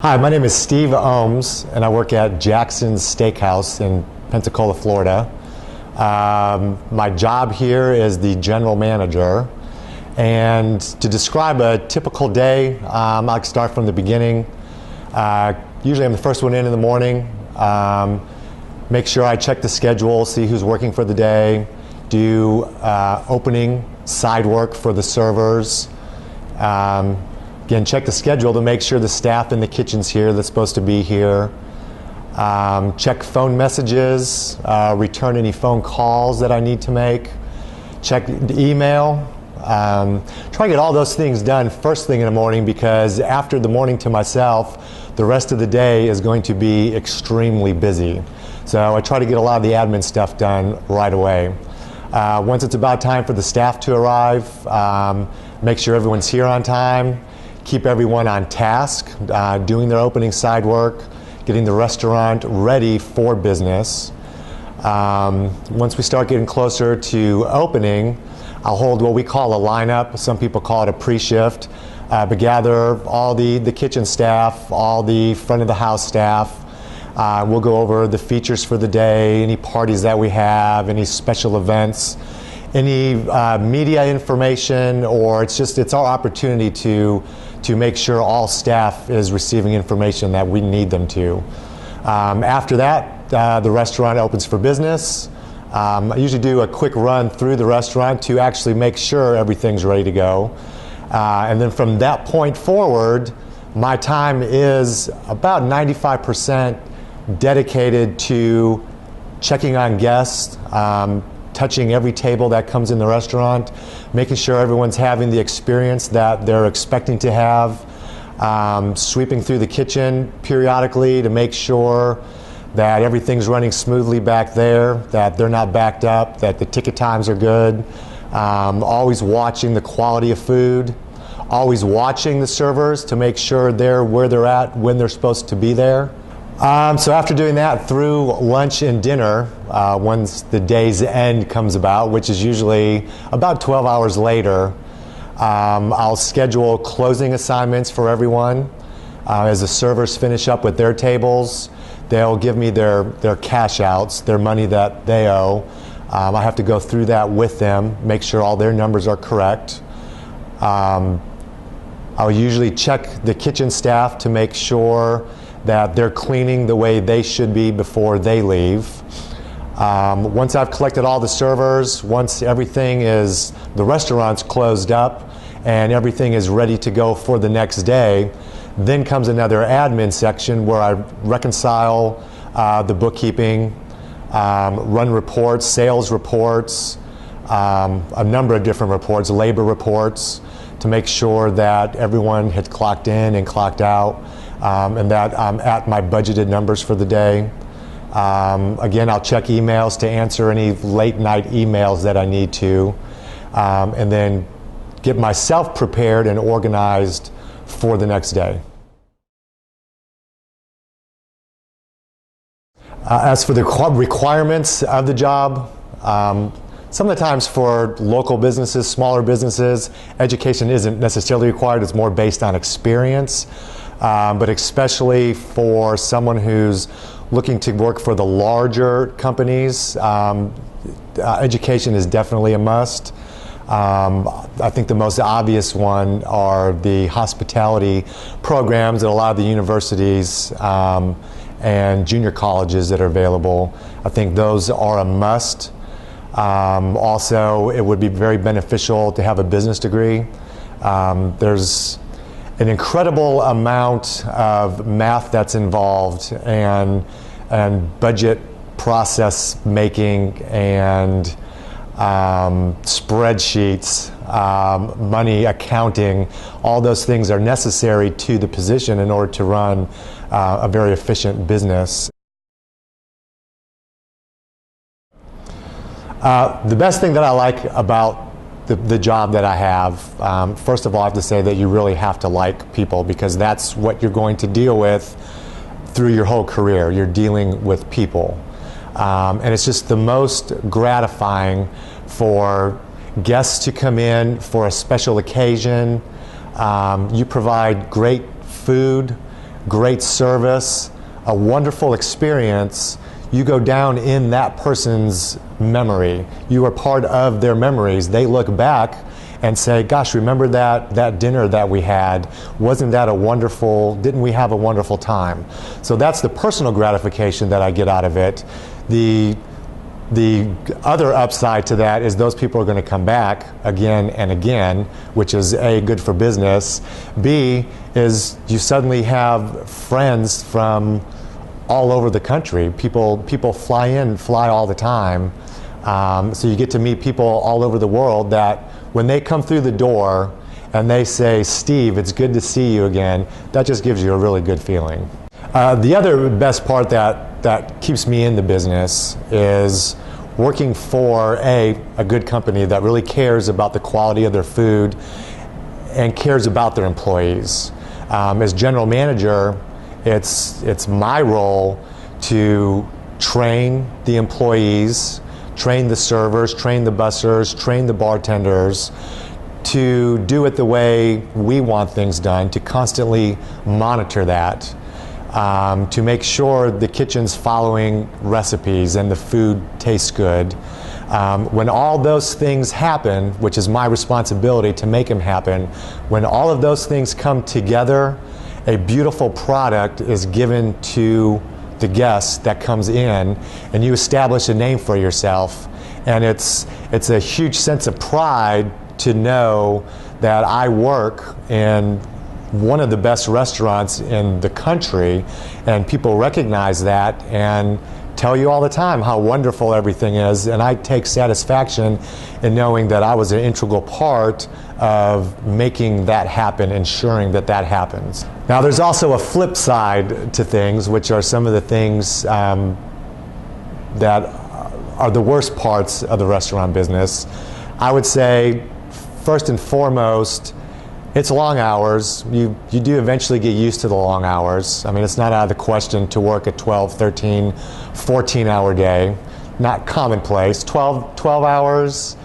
Hi, my name is Steve Ohms, and I work at Jackson's Steakhouse in Pensacola, Florida. My job here is the general manager, and to describe a typical day, I like to start from the beginning. Usually I'm the first one in the morning. Make sure I check the schedule, see who's working for the day, do opening side work for the servers. Again, check the schedule to make sure the staff in the kitchen's here that's supposed to be here. Check phone messages, return any phone calls that I need to make. Check the email. Try to get all those things done first thing in the morning, because after the morning to myself, the rest of the day is going to be extremely busy. So I try to get a lot of the admin stuff done right away. Once it's about time for the staff to arrive, make sure everyone's here on time. Keep everyone on task, doing their opening side work, getting the restaurant ready for business. Once we start getting closer to opening, I'll hold what we call a lineup. Some people call it a pre-shift, but gather all the kitchen staff, all the front of the house staff. We'll go over the features for the day, any parties that we have, any special events, any media information, or it's our opportunity to make sure all staff is receiving information that we need them to. After that, the restaurant opens for business. I usually do a quick run through the restaurant to actually make sure everything's ready to go. And then from that point forward, my time is about 95% dedicated to checking on guests, touching every table that comes in the restaurant, making sure everyone's having the experience that they're expecting to have, sweeping through the kitchen periodically to make sure that everything's running smoothly back there, that they're not backed up, that the ticket times are good, always watching the quality of food, always watching the servers to make sure they're where they're at when they're supposed to be there. So after doing that, through lunch and dinner, once the day's end comes about, which is usually about 12 hours later, I'll schedule closing assignments for everyone. As the servers finish up with their tables, they'll give me their cash outs, their money that they owe. I have to go through that with them, make sure all their numbers are correct. I'll usually check the kitchen staff to make sure that they're cleaning the way they should be before they leave. Once I've collected all the servers, once the restaurant's closed up and everything is ready to go for the next day, then comes another admin section where I reconcile the bookkeeping, run reports, sales reports, a number of different reports, labor reports, to make sure that everyone had clocked in and clocked out, and that I'm at my budgeted numbers for the day. Again, I'll check emails to answer any late night emails that I need to, and then get myself prepared and organized for the next day. As for the requirements of the job, some of the times for local businesses, smaller businesses, education isn't necessarily required. It's more based on experience. But especially for someone who's looking to work for the larger companies, education is definitely a must. I think the most obvious one are the hospitality programs at a lot of the universities and junior colleges that are available. I think those are a must. Also, it would be very beneficial to have a business degree. There's an incredible amount of math that's involved, and budget process making, and spreadsheets, money accounting. All those things are necessary to the position in order to run a very efficient business. The best thing that I like about the job that I have, first of all, I have to say that you really have to like people, because that's what you're going to deal with through your whole career. You're dealing with people. And it's just the most gratifying for guests to come in for a special occasion. You provide great food, great service, a wonderful experience, you go down in that person's memory. You are part of their memories. They look back and say, gosh, remember that dinner that we had? Wasn't that a wonderful, didn't we have a wonderful time? So that's the personal gratification that I get out of it. The other upside to that is those people are going to come back again and again, which is A, good for business. B, is you suddenly have friends from all over the country. People fly in, fly all the time. So you get to meet people all over the world that when they come through the door and they say, Steve, it's good to see you again, that just gives you a really good feeling. The other best part that keeps me in the business is working for a good company that really cares about the quality of their food and cares about their employees. As general manager, it's my role to train the employees, train the servers, train the bussers, train the bartenders, to do it the way we want things done, to constantly monitor that, to make sure the kitchen's following recipes and the food tastes good. When all those things happen, which is my responsibility to make them happen, when all of those things come together, a beautiful product is given to the guest that comes in, and you establish a name for yourself. And it's a huge sense of pride to know that I work in one of the best restaurants in the country, and people recognize that and tell you all the time how wonderful everything is, and I take satisfaction in knowing that I was an integral part of making that happen, ensuring that that happens. Now there's also a flip side to things, which are some of the things that are the worst parts of the restaurant business. I would say, first and foremost, it's long hours. You do eventually get used to the long hours. I mean, it's not out of the question to work a 12, 13, 14-hour day. Not commonplace. 12 hours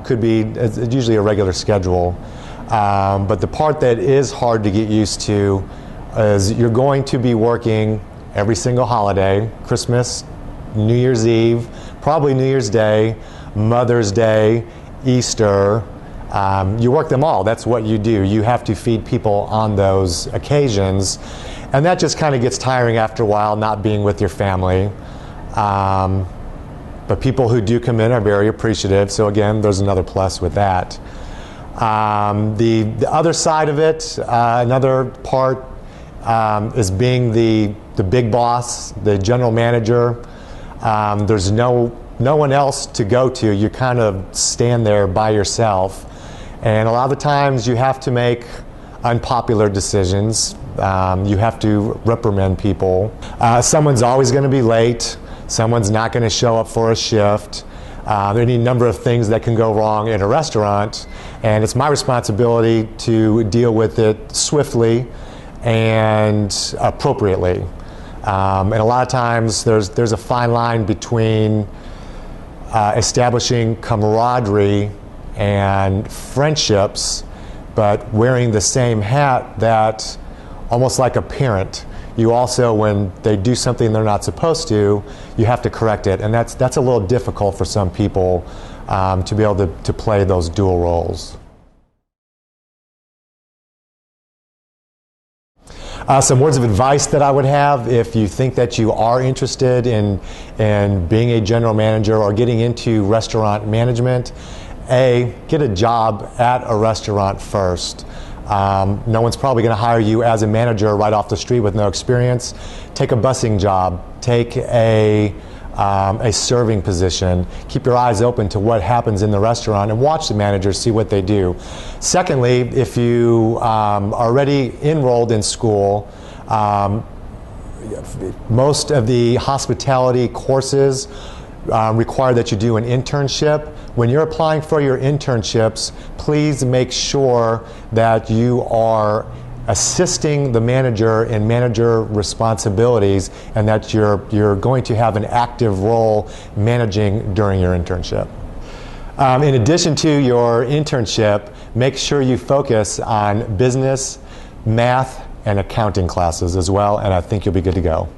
could be, it's usually a regular schedule. But the part that is hard to get used to is you're going to be working every single holiday, Christmas, New Year's Eve, probably New Year's Day, Mother's Day, Easter. You work them all. That's what you do. You have to feed people on those occasions, and that just kind of gets tiring after a while, not being with your family. But people who do come in are very appreciative, so again, there's another plus with that. The other side of it, another part, is being the big boss, the general manager. There's no one else to go to. You kind of stand there by yourself. And a lot of the times you have to make unpopular decisions. You have to reprimand people. Someone's always going to be late. Someone's not going to show up for a shift. There are any number of things that can go wrong in a restaurant, and it's my responsibility to deal with it swiftly and appropriately. And a lot of times there's a fine line between establishing camaraderie and friendships, but wearing the same hat, that almost like a parent. You also, when they do something they're not supposed to, you have to correct it, and that's a little difficult for some people to be able to play those dual roles. Some words of advice that I would have if you think that you are interested in being a general manager or getting into restaurant management. A, get a job at a restaurant first. No one's probably going to hire you as a manager right off the street with no experience. Take a bussing job. Take a serving position. Keep your eyes open to what happens in the restaurant and watch the managers, see what they do. Secondly, if you are already enrolled in school, most of the hospitality courses require that you do an internship. When you're applying for your internships, please make sure that you are assisting the manager in manager responsibilities, and that you're going to have an active role managing during your internship. In addition to your internship, make sure you focus on business, math, and accounting classes as well, and I think you'll be good to go.